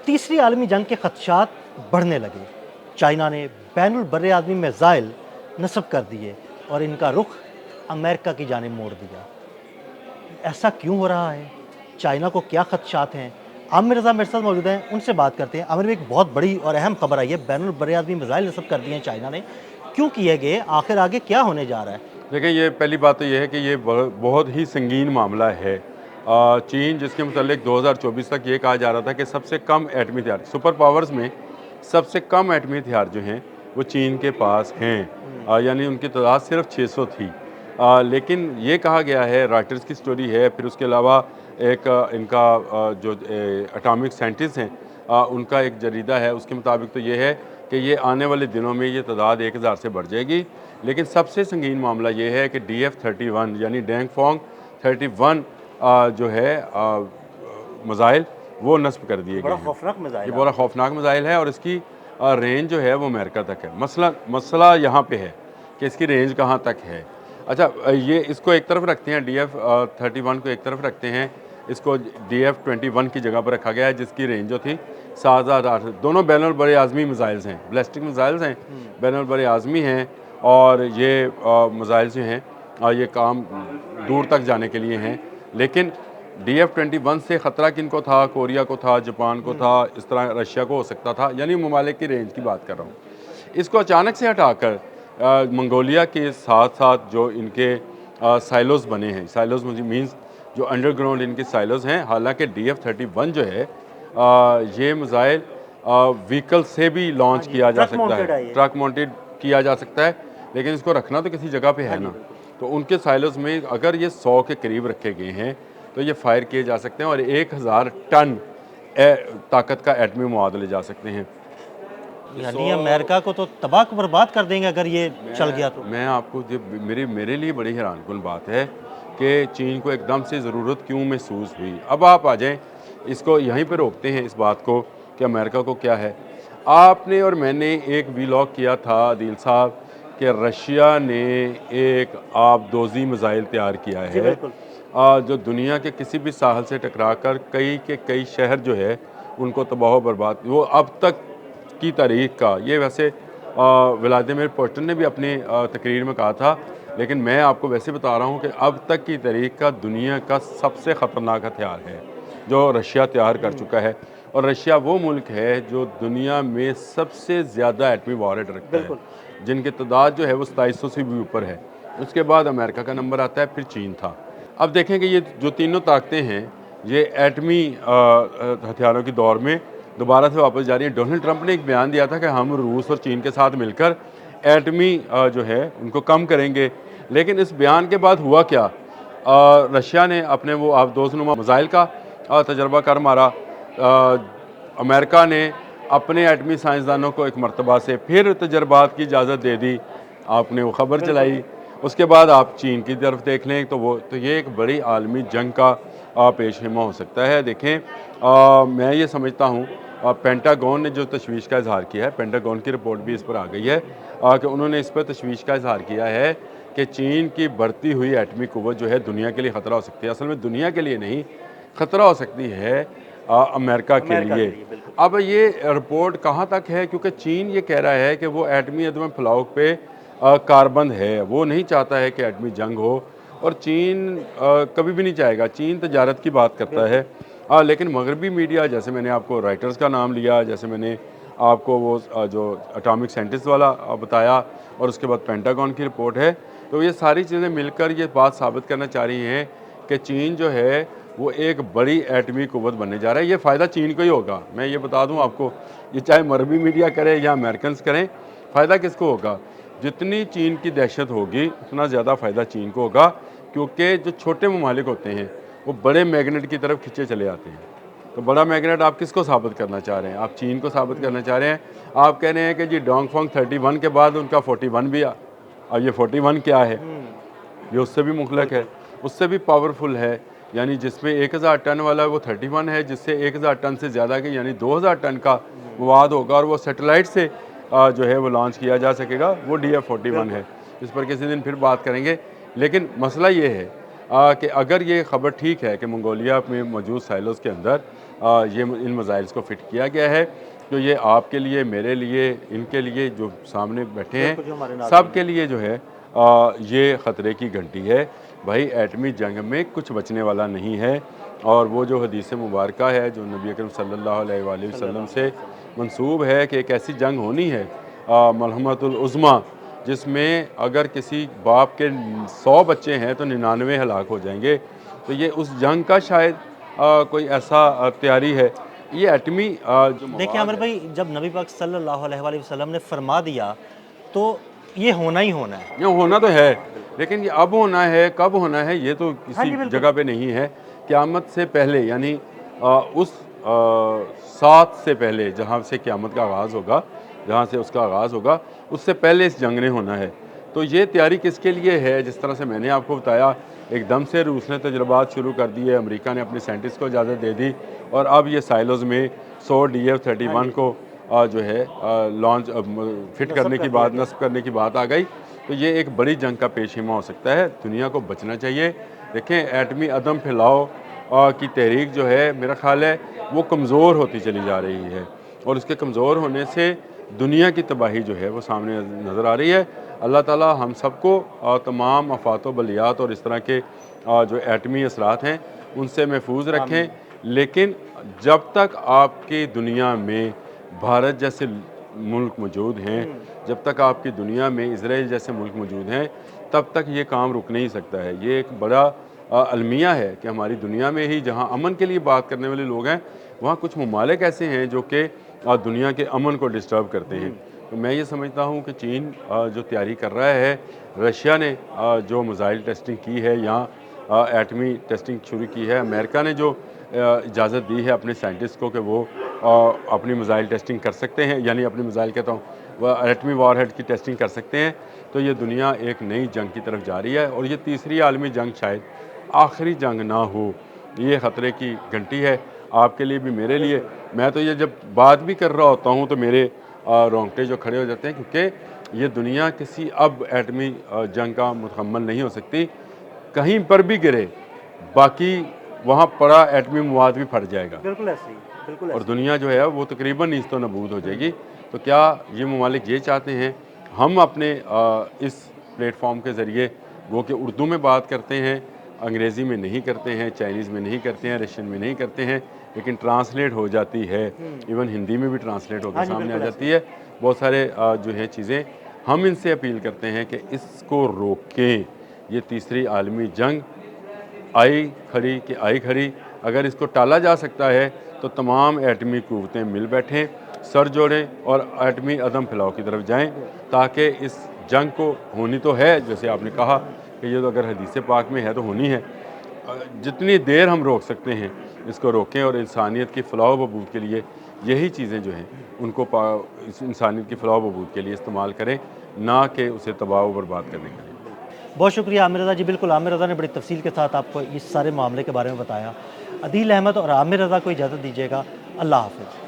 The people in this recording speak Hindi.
तीसरी आलमी जंग के खदशात बढ़ने लगे। चाइना ने बैनुल बर्रे आज़मी मिसाइल नस्ब कर दिए और इनका रुख अमेरिका की जानिब मोड़ दिया। ऐसा क्यों हो रहा है? चाइना को क्या खदशात हैं? आमिर रज़ा मेरे साथ मौजूद हैं, उनसे बात करते हैं। आमिर में एक बहुत बड़ी और अहम खबर आई है, बैनुल बर्रे आज़मी मिसाइल नस्ब कर दिए हैं चाइना ने। क्यों किए गए? आखिर आगे क्या होने जा रहा है? देखिए, ये पहली बात तो ये है कि ये बहुत ही संगीन मामला है। चीन जिसके मुतालिक 2024 तक ये कहा जा रहा था कि सबसे कम एटमी हथियार, सुपर पावर्स में सबसे कम एटमी हथियार जो हैं वो चीन के पास हैं। यानी उनकी तादाद सिर्फ 600 थी। लेकिन ये कहा गया है, रॉयटर्स की स्टोरी है, फिर उसके अलावा एक इनका जो एटॉमिक साइंटिस्ट हैं उनका एक जरीदा है, उसके मुताबिक तो ये है कि ये आने वाले दिनों में ये तादाद 1000 से बढ़ जाएगी। लेकिन सबसे संगीन मामला ये है कि DF-31 यानी डेंग फोंग 31 जो है मिसाइल वो नस्ब कर दिए गए बड़ा हैं। खौफनाक मिसाइल ये है। बड़ा खौफनाक मिसाइल है और इसकी रेंज जो है वो अमेरिका तक है। मसला यहाँ पे है कि इसकी रेंज कहाँ तक है। अच्छा, ये इसको एक तरफ रखते हैं, DF-31 को एक तरफ रखते हैं, इसको DF-21 की जगह पर रखा गया है जिसकी रेंज जो थी 7008। दोनों बैनुल बरे आज़मी मिसाइल्स हैं, बैलिस्टिक मिसाइल्स हैं, बैनुल बरे आज़मी हैं। और ये मिसाइल्स जो हैं ये काम दूर तक जाने के लिए हैं। लेकिन DF-21 से ख़तरा किनको था? कोरिया को था, जापान को था, इस तरह रशिया को हो सकता था, यानी ममालिक की रेंज की बात कर रहा हूँ। इसको अचानक से हटाकर मंगोलिया के साथ साथ जो इनके साइलोस बने हैं, साइलोस मीन्स जो अंडरग्राउंड इनके साइलोस हैं। हालांकि DF-31 जो है ये मिसाइल व्हीकल से भी लॉन्च किया जा सकता है, ट्रक माउंटेड किया जा सकता है, लेकिन इसको रखना तो किसी जगह पे है ना। तो उनके साइलोस में अगर ये 100 के करीब रखे गए हैं तो ये फायर किए जा सकते हैं और 1000 टन ताकत का एटमी मवाद ले जा सकते हैं। यानी अमेरिका को तो तबाह बर्बाद कर देंगे अगर ये चल गया तो। मैं आपको मेरे लिए बड़ी हैरानकुन बात है कि चीन को एकदम से ज़रूरत क्यों महसूस हुई। अब आप आ जाएं, इसको यहीं पर रोकते हैं इस बात को कि अमेरिका को क्या है। आपने और मैंने एक व्लॉग किया था आदिल साहब कि रशिया ने एक आबदोज़ी मिसाइल तैयार किया है जो दुनिया के किसी भी साहल से टकरा कर कई के कई शहर जो है उनको तबाह बर्बाद, वो अब तक की तारीख का, ये वैसे व्लादिमीर पुतिन ने भी अपनी तकरीर में कहा था, लेकिन मैं आपको वैसे बता रहा हूँ कि अब तक की तारीख का दुनिया का सबसे ख़तरनाक हथियार है जो रशिया तैयार कर चुका है। और रशिया वो मुल्क है जो दुनिया में सबसे ज़्यादा एटमी वॉरेट रखता है, जिनकी तादाद जो है वो 2700 से भी ऊपर है। उसके बाद अमेरिका का नंबर आता है, फिर चीन था। अब देखें कि ये जो तीनों ताकतें हैं ये एटमी हथियारों की दौर में दोबारा से वापस जा रही हैं। डोनाल्ड ट्रंप ने एक बयान दिया था कि हम रूस और चीन के साथ मिलकर एटमी जो है उनको कम करेंगे, लेकिन इस बयान के बाद हुआ क्या? रशिया ने अपने वो आबदोज़नुमा मिसाइल का तजर्बा कर मारा। अमेरिका ने अपने एटमी साइंसदानों को एक मरतबा से फिर तजर्बात की इजाज़त दे दी, आपने वो ख़बर चलाई। उसके बाद आप चीन की तरफ देख लें तो ये एक बड़ी आलमी जंग का पेशगोई हो सकता है। देखें, मैं ये समझता हूँ पेंटागन ने जो तशवीश का इजहार किया है, पेंटागन की रिपोर्ट भी इस पर आ गई है कि उन्होंने इस पर तशवीश का इजहार किया है कि चीन की बढ़ती हुई एटमी कुव्वत जो है दुनिया के लिए ख़तरा हो सकती है। असल में दुनिया के लिए नहीं, ख़तरा हो सकती है अमेरिका के लिए। अब ये रिपोर्ट कहाँ तक है, क्योंकि चीन ये कह रहा है कि वो एटमी अदम फलाह पे कारबंद है, वो नहीं चाहता है कि एटमी जंग हो, और चीन कभी भी नहीं चाहेगा। चीन तजारत की बात करता है, लेकिन मगरबी मीडिया, जैसे मैंने आपको राइटर्स का नाम लिया, जैसे मैंने आपको वो जो एटॉमिक साइंटिस्ट वाला बताया, और उसके बाद पेंटागन की रिपोर्ट है, तो ये सारी चीज़ें मिलकर ये बात साबित करना चाह रही हैं कि चीन जो है वो एक बड़ी एटमी कुव्वत बनने जा रहा है। ये फ़ायदा चीन को ही होगा, मैं ये बता दूं आपको, ये चाहे मगरबी मीडिया करे या अमेरिकन करें, फ़ायदा किसको होगा? जितनी चीन की दहशत होगी उतना ज़्यादा फ़ायदा चीन को होगा, क्योंकि जो छोटे ममालिक होते हैं वो बड़े मैग्नेट की तरफ खींचे चले आते हैं। तो बड़ा मैग्नेट आप किसको साबित करना चाह रहे हैं? आप चीन को साबित करना चाह रहे हैं। आप कह रहे हैं कि जी डोंग फोंग 31 के बाद उनका 41 भी अब ये 41 क्या है? ये उससे भी मुखलक है, उससे भी पावरफुल है। यानी जिसमें 1000 टन वाला वो 31 है, जिससे 1000 टन से ज़्यादा के यानी 2000 टन का मवाद होगा, और वो सेटेलाइट से जो है वो लॉन्च किया जा सकेगा, वो DF-41 है। इस पर किसी दिन फिर बात करेंगे। लेकिन मसला ये है कि अगर ये ख़बर ठीक है कि मंगोलिया में मौजूद साइलोस के अंदर ये इन मिसाइल्स को फिट किया गया है। तो ये आपके लिए, मेरे लिए, इनके लिए जो सामने बैठे बिल्कुल, जो हमारे हैं, नाज़रीन सब के लिए जो है ये ख़तरे की घंटी है। भाई एटमी जंग में कुछ बचने वाला नहीं है। और वो जो हदीस मुबारक है जो नबी अकरम सल्लल्लाहु अलैहि वसल्लम से मंसूब है कि एक ऐसी जंग होनी है मलहमतुल उज़्मा, जिसमें अगर किसी बाप के 100 बच्चे हैं तो 99 हलाक हो जाएंगे। तो ये उस जंग का शायद कोई ऐसा तैयारी है। ये एटमी जो देखिए मवाद आमिर है, भाई, जब नबी पाक सल्लल्लाहु अलैहि वसल्लम ने फरमा दिया तो ये होना ही होना है। ये होना तो है, लेकिन ये अब होना है, कब होना है, ये तो हाँ किसी जी, बिल्कुल। जगह पे नहीं है। क़यामत से पहले यानी उस सात से पहले जहाँ से क़यामत का आगाज़ होगा, जहाँ से उसका आगाज़ होगा, उससे पहले इस जंग ने होना है। तो ये तैयारी किसके लिए है? जिस तरह से मैंने आपको बताया, एकदम से रूस ने तजर्बात शुरू कर दिए, अमेरिका ने अपने साइंटिस्ट को इजाज़त दे दी और अब ये साइलोज़ में 100 DF-31 को जो है लॉन्च फिट नस्ब करने कर की दिया बात, गया। नस्ब करने की बात आ गई। तो ये एक बड़ी जंग का पेशीमा हो सकता है, दुनिया को बचना चाहिए। देखें एटमी अदम फैलाओ की तहरीक जो है, मेरा ख़्याल है वो कमज़ोर होती चली जा रही है और उसके कमज़ोर होने से दुनिया की तबाही जो है वो सामने नज़र आ रही है। अल्लाह ताला हम सबको तमाम आफ़ात व बलियात और इस तरह के जो एटमी असरात हैं उनसे महफूज रखें। लेकिन जब तक आपकी दुनिया में भारत जैसे मुल्क मौजूद हैं, जब तक आपकी दुनिया में इज़राइल जैसे मुल्क मौजूद हैं, तब तक ये काम रुक नहीं सकता है। ये एक बड़ा अलमिया है कि हमारी दुनिया में ही जहाँ अमन के लिए बात करने वाले लोग हैं, वहाँ कुछ ममालिक ऐसे हैं जो कि दुनिया के अमन को डिस्टर्ब करते हैं। तो मैं ये समझता हूँ कि चीन जो तैयारी कर रहा है, रशिया ने जो मिसाइल टेस्टिंग की है, यहाँ एटमी टेस्टिंग शुरू की है, अमेरिका ने जो इजाज़त दी है अपने साइंटिस्ट को कि वो अपनी मिसाइल टेस्टिंग कर सकते हैं, यानी अपनी मिसाइल कहता हूँ वह एटमी वारहेड की टेस्टिंग कर सकते हैं। तो ये दुनिया एक नई जंग की तरफ जा रही है और ये तीसरी आलमी जंग शायद आखिरी जंग ना हो। ये ख़तरे की घंटी है आपके लिए भी, मेरे लिए। मैं तो ये जब बात भी कर रहा होता हूँ तो मेरे रोंगटे जो खड़े हो जाते हैं, क्योंकि ये दुनिया किसी अब एटमी जंग का मुकम्मल नहीं हो सकती। कहीं पर भी गिरे, बाकी वहाँ पड़ा एटमी मवाद भी फट जाएगा बिल्कुल ऐसे ही, बिल्कुल और ऐसे दुनिया जो है वो तकरीबन नीस्त व नबूद हो जाएगी। तो क्या ये ममालिक ये चाहते हैं हम अपने इस प्लेटफॉर्म के ज़रिए वो कि उर्दू में बात करते हैं, अंग्रेज़ी में नहीं करते हैं, चाइनीज़ में नहीं करते हैं, रशियन में नहीं करते हैं, लेकिन ट्रांसलेट हो जाती है, इवन हिंदी में भी ट्रांसलेट होकर हाँ जी, सामने आ बिल्कुल जाती है। बहुत सारे जो है चीज़ें, हम इनसे अपील करते हैं कि इसको रोकें। ये तीसरी आलमी जंग आई खड़ी कि आई खड़ी, अगर इसको टाला जा सकता है तो तमाम एटमी क़ुव्वतें मिल बैठें, सर जोड़ें और एटमी अदम फैलाव की तरफ जाएं, ताकि इस जंग को, होनी तो है जैसे आपने कहा कि ये तो अगर हदीस पाक में है तो होनी है। जितनी देर हम रोक सकते हैं इसको रोकें और इंसानियत की फ़लाह व बहबूद के लिए यही चीज़ें जो हैं उनको इस इंसानियत की फ़लाह व बहबूद के लिए इस्तेमाल करें, ना कि उसे तबाह व बर्बाद करने के लिए। बहुत शुक्रिया आमिर रज़ा जी। बिल्कुल, आमिर रज़ा ने बड़ी तफसील के साथ आपको इस सारे मामले के बारे में बताया। अदील अहमद और आमिर रज़ा को इजाज़त दीजिएगा। अल्लाह हाफ़िज़।